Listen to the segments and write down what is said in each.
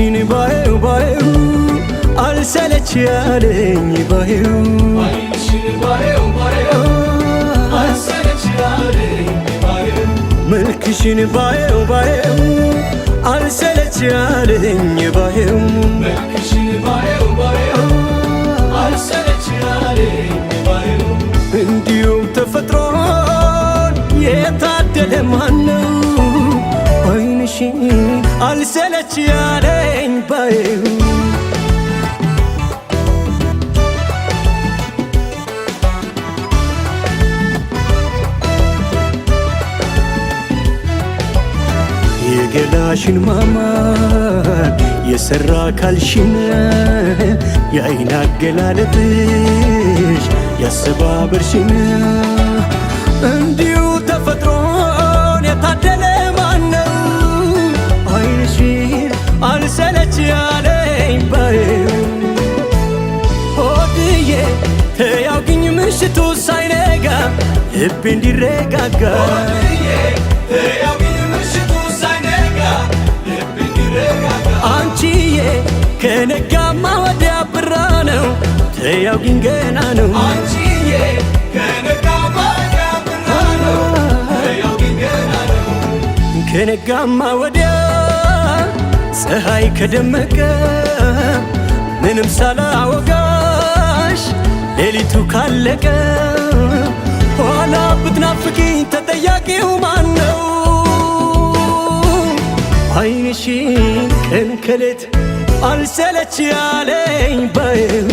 አይንሽን ባየው ባየው አልሰለች ያለኝ ባየው አይንሽን ባየው ባየው አልሰለች ያለኝ ባየው መልክሽን ባየው ባየው አልሰለች ያለኝ ባየው መልክሽን ባየው ባየው አልሰለች ያለኝ ባየው እንዲሁም ተፈጥሮን የታደለ ማነው አይንሽን አልሰለች ያለኝ ባየው የገላሽን ማማር የሰራ ካልሽን የአይን አገላለጥሽ ያሰባበርሽን እንዲሁ ተፈጥሮን የታደለ ማነው አይንሽን አልሰለች ያለኝ ባየው ሆድዬ ተያውግኝ ምሽቱ ሳይነጋ ልቤ እንዲረጋጋ አንቺዬ ከነጋማ ወዲያ ብራ ነው ተያውግኝ ገና ነው አንቺዬ ከነጋማ ወዲያ ብራ ነው ተያውግኝ ገና ነው ከነጋማ ወዲያ ፀሐይ ከደመቀ ምንም ሳላወጋሽ ሌሊቱ ካለቀ ኋላ ብትናፍቂኝ ተጠያቂው ማነው አይንሽን ቀን ከሌት አልሰለች ያለኝ ባየው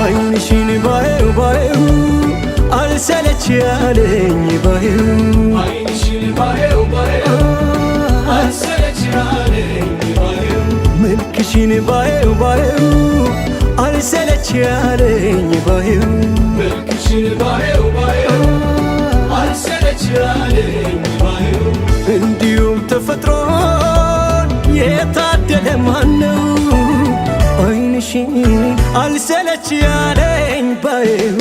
አይንሽን ባየው ባየው አልሰለች ያለኝ ባየው አይንሽን ባየው ባየው አልሰለች ያለኝ ባየው መልክሽን ባየው ባየው አልሰለች ያለኝ ባየው መልክሽን ባየው ባየው አልሰለች ያለኝ ባየው እንዲሁም ተፈጥሮን የታደለ ማነው አይንሽን አልሰለች ያለኝ ባየው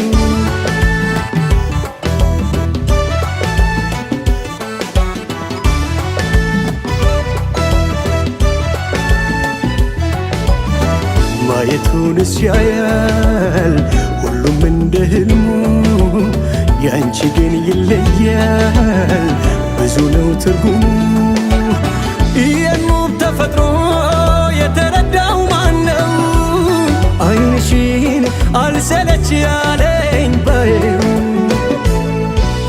ማየቱንስ ያያል ሁሉም እንደ ህልሙ ያንቺ ግን ይለያል ብዙ ነው ትርጉሙ ይህን ውብ ተፈጥሮ የተረዳው ማነው አይንሽን አልሰለች ያለኝ ባየው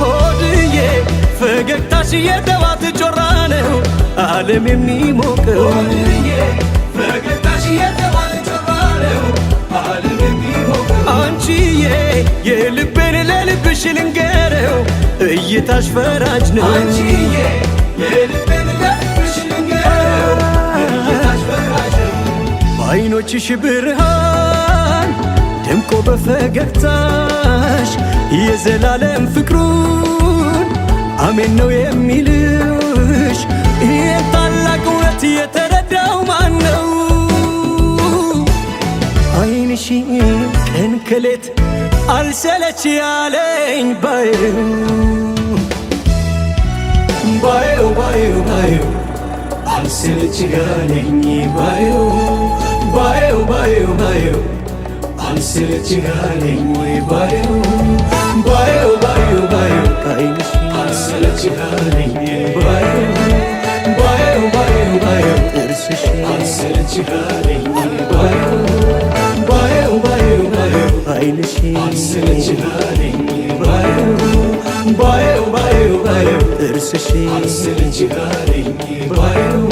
ሆድዬ ፈገግታሽ የጠዋት ጮራ ነው ዓለም የሚሞቀው ፈገግታሽ የጠዋት ጮራ ነው ዓለም የሚሞቀው አንቺዬ የልቤን ለልብሽ ልንገረው እይታሽ ፈራጅ ነው አንቺዬ የልቤን ለልብሽ ልንገረው እይታሽ ፈራጅ ነው በዓይኖችሽ ብርሃን ደምቆ በፈገግታሽ የዘላለም ፍቅሩን አሜን ነው የሚልሽ ይህን ታላቅ እውነት የተረዳው ማነው አይንሽን ቀን ከሌት አልሰለች ያለኝ ባየው ባየው ባየው ባየው አልሰለች ያለኝ ባየው ባየው ባየው ባየው አልሰለች ያለኝ ባየው ባየው ባየው ባየው አይንሽን አልሰለች ያለኝ ባየው ባየው ባየው ባየው ጥርስሽን አልሰለች ያለኝ ባየው ባየው ባየው ባየው አይንሽን አልሰለች ያለኝ ባየው ባየው ባየው ባየው ጥርስሽን አልሰለች ያለኝ ባየው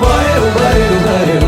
ባየው ባየው ባየው